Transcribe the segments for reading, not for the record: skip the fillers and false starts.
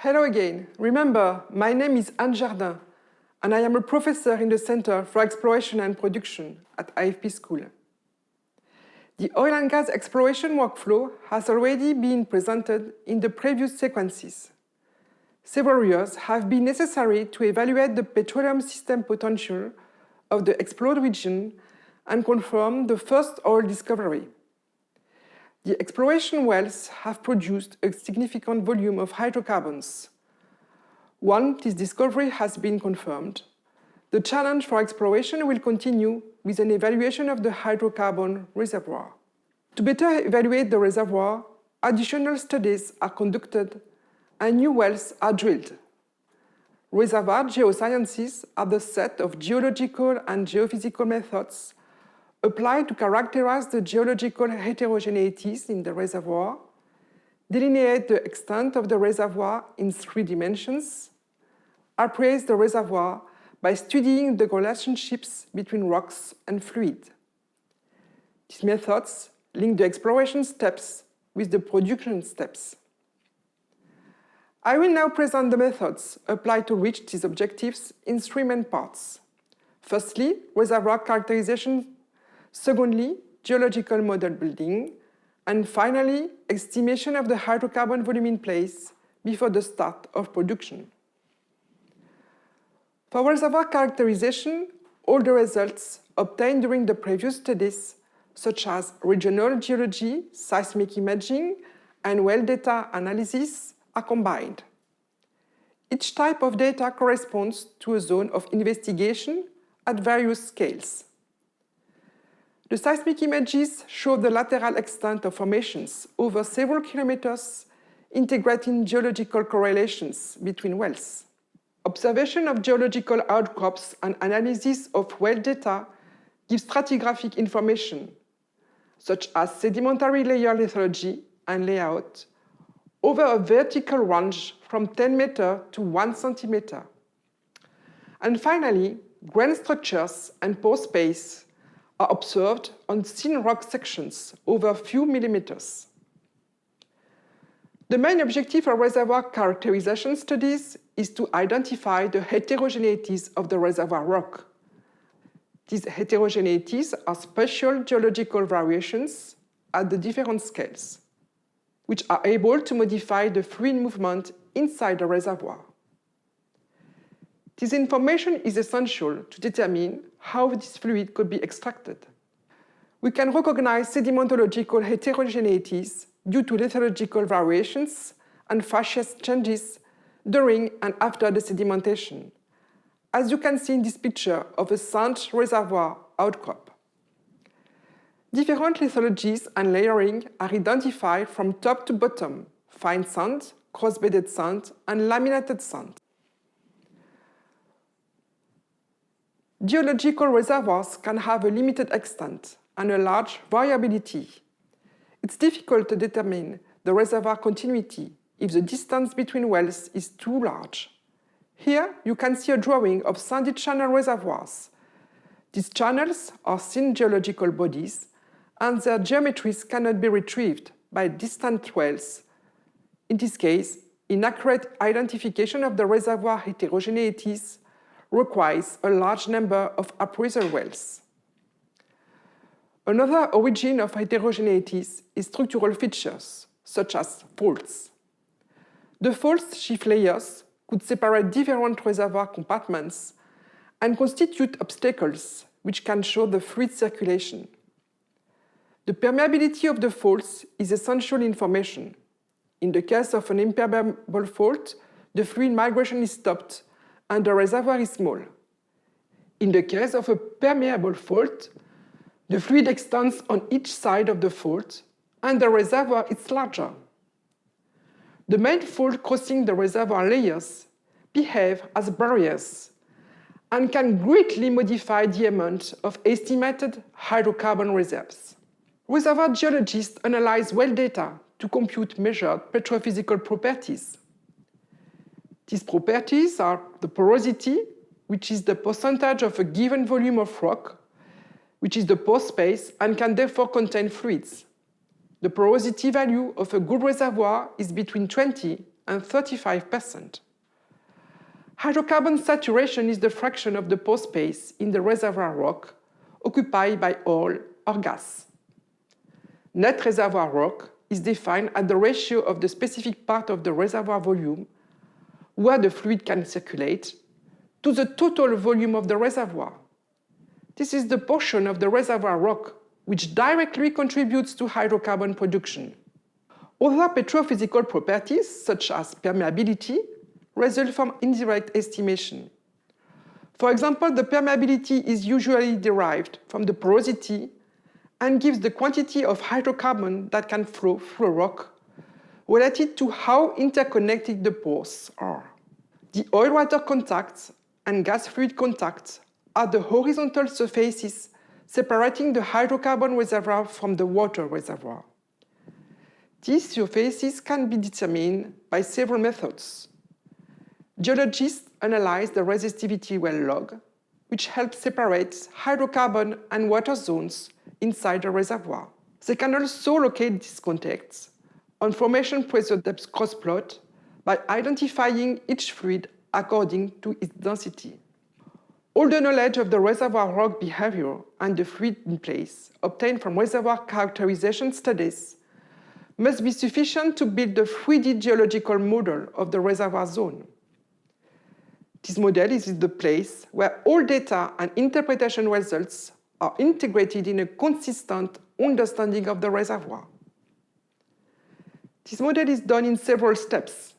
Hello again. Remember, my name is Anne Jardin, and I am a professor in the Center for Exploration and Production at IFP School. The oil and gas exploration workflow has already been presented in the previous sequences. Several years have been necessary to evaluate the petroleum system potential of the explored region and confirm the first oil discovery. The exploration wells have produced a significant volume of hydrocarbons. Once this discovery has been confirmed, the challenge for exploration will continue with an evaluation of the hydrocarbon reservoir. To better evaluate the reservoir, additional studies are conducted and new wells are drilled. Reservoir geosciences are the set of geological and geophysical methods applied to characterize the geological heterogeneities in the reservoir, delineate the extent of the reservoir in 3 dimensions, appraise the reservoir by studying the relationships between rocks and fluid. These methods link the exploration steps with the production steps. I will now present the methods applied to reach these objectives in 3 main parts. Firstly, reservoir characterization. Secondly, geological model building. And finally, estimation of the hydrocarbon volume in place before the start of production. For reservoir characterization, all the results obtained during the previous studies, such as regional geology, seismic imaging, and well data analysis, are combined. Each type of data corresponds to a zone of investigation at various scales. The seismic images show the lateral extent of formations over several kilometers, integrating geological correlations between wells. Observation of geological outcrops and analysis of well data give stratigraphic information, such as sedimentary layer lithology and layout, over a vertical range from 10 meters to 1 centimeter. And finally, grain structures and pore space are observed on thin rock sections over a few millimeters. The main objective of reservoir characterization studies is to identify the heterogeneities of the reservoir rock. These heterogeneities are spatial geological variations at the different scales, which are able to modify the fluid movement inside the reservoir. This information is essential to determine how this fluid could be extracted. We can recognize sedimentological heterogeneities due to lithological variations and facies changes during and after the sedimentation, as you can see in this picture of a sand reservoir outcrop. Different lithologies and layering are identified from top to bottom: fine sand, cross-bedded sand, and laminated sand. Geological reservoirs can have a limited extent and a large variability. It's difficult to determine the reservoir continuity if the distance between wells is too large. Here, you can see a drawing of sandy channel reservoirs. These channels are thin geological bodies, and their geometries cannot be retrieved by distant wells. In this case, inaccurate identification of the reservoir heterogeneities requires a large number of appraisal wells. Another origin of heterogeneities is structural features, such as faults. The faults sheaf layers could separate different reservoir compartments and constitute obstacles which can show the fluid circulation. The permeability of the faults is essential information. In the case of an impermeable fault, the fluid migration is stopped and the reservoir is small. In the case of a permeable fault, the fluid extends on each side of the fault and the reservoir is larger. The main fault crossing the reservoir layers behave as barriers and can greatly modify the amount of estimated hydrocarbon reserves. Reservoir geologists analyze well data to compute measured petrophysical properties. These properties are the porosity, which is the percentage of a given volume of rock, which is the pore space and can therefore contain fluids. The porosity value of a good reservoir is between 20 and 35%. Hydrocarbon saturation is the fraction of the pore space in the reservoir rock occupied by oil or gas. Net reservoir rock is defined as the ratio of the specific part of the reservoir volume where the fluid can circulate to the total volume of the reservoir. This is the portion of the reservoir rock which directly contributes to hydrocarbon production. Other petrophysical properties, such as permeability, result from indirect estimation. For example, the permeability is usually derived from the porosity and gives the quantity of hydrocarbon that can flow through a rock related to how interconnected the pores are. The oil-water contacts and gas-fluid contacts are the horizontal surfaces separating the hydrocarbon reservoir from the water reservoir. These surfaces can be determined by several methods. Geologists analyze the resistivity well log, which helps separate hydrocarbon and water zones inside the reservoir. They can also locate these contacts on formation pressure depth cross plot by identifying each fluid according to its density. All the knowledge of the reservoir rock behavior and the fluid in place obtained from reservoir characterization studies must be sufficient to build a 3D geological model of the reservoir zone. This model is the place where all data and interpretation results are integrated in a consistent understanding of the reservoir. This model is done in several steps.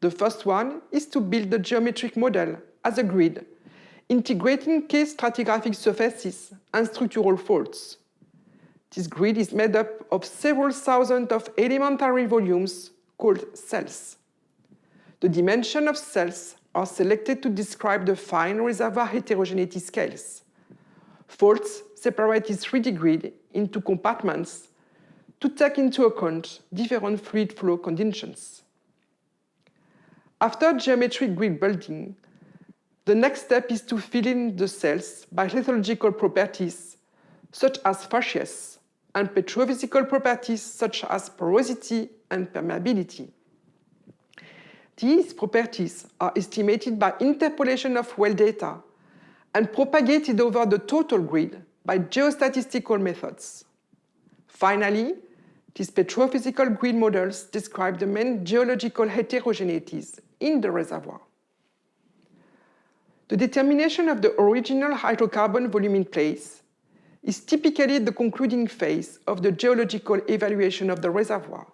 The first one is to build the geometric model as a grid, integrating key stratigraphic surfaces and structural faults. This grid is made up of several thousand of elementary volumes called cells. The dimensions of cells are selected to describe the fine reservoir heterogeneity scales. Faults separate this 3D grid into compartments to take into account different fluid flow conditions. After geometric grid building, the next step is to fill in the cells by lithological properties such as facies and petrophysical properties such as porosity and permeability. These properties are estimated by interpolation of well data and propagated over the total grid by geostatistical methods. Finally, these petrophysical grid models describe the main geological heterogeneities in the reservoir. The determination of the original hydrocarbon volume in place is typically the concluding phase of the geological evaluation of the reservoir.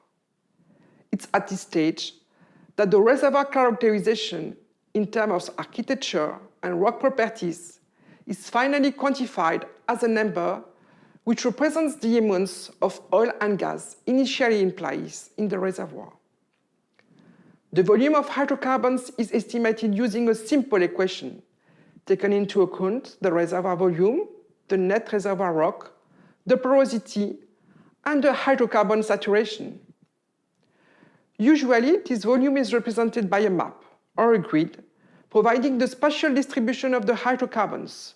It's at this stage that the reservoir characterization in terms of architecture and rock properties is finally quantified as a number which represents the amounts of oil and gas initially in place in the reservoir. The volume of hydrocarbons is estimated using a simple equation, taking into account the reservoir volume, the net reservoir rock, the porosity, and the hydrocarbon saturation. Usually, this volume is represented by a map or a grid, providing the spatial distribution of the hydrocarbons,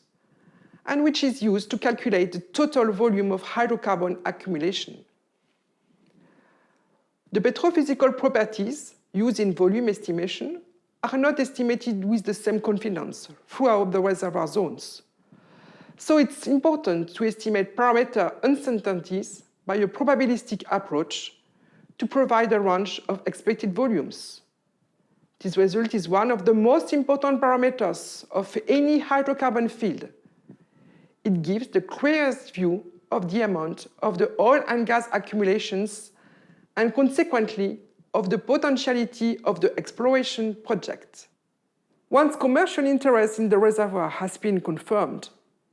and which is used to calculate the total volume of hydrocarbon accumulation. The petrophysical properties used in volume estimation are not estimated with the same confidence throughout the reservoir zones. So it's important to estimate parameter uncertainties by a probabilistic approach to provide a range of expected volumes. This result is one of the most important parameters of any hydrocarbon field. It gives the clearest view of the amount of the oil and gas accumulations and consequently of the potentiality of the exploration project. Once commercial interest in the reservoir has been confirmed,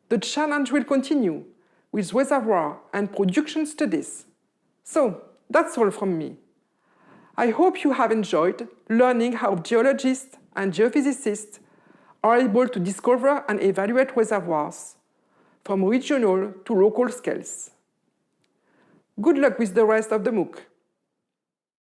the challenge will continue with reservoir and production studies. So, that's all from me. I hope you have enjoyed learning how geologists and geophysicists are able to discover and evaluate reservoirs from regional to local scales. Good luck with the rest of the MOOC.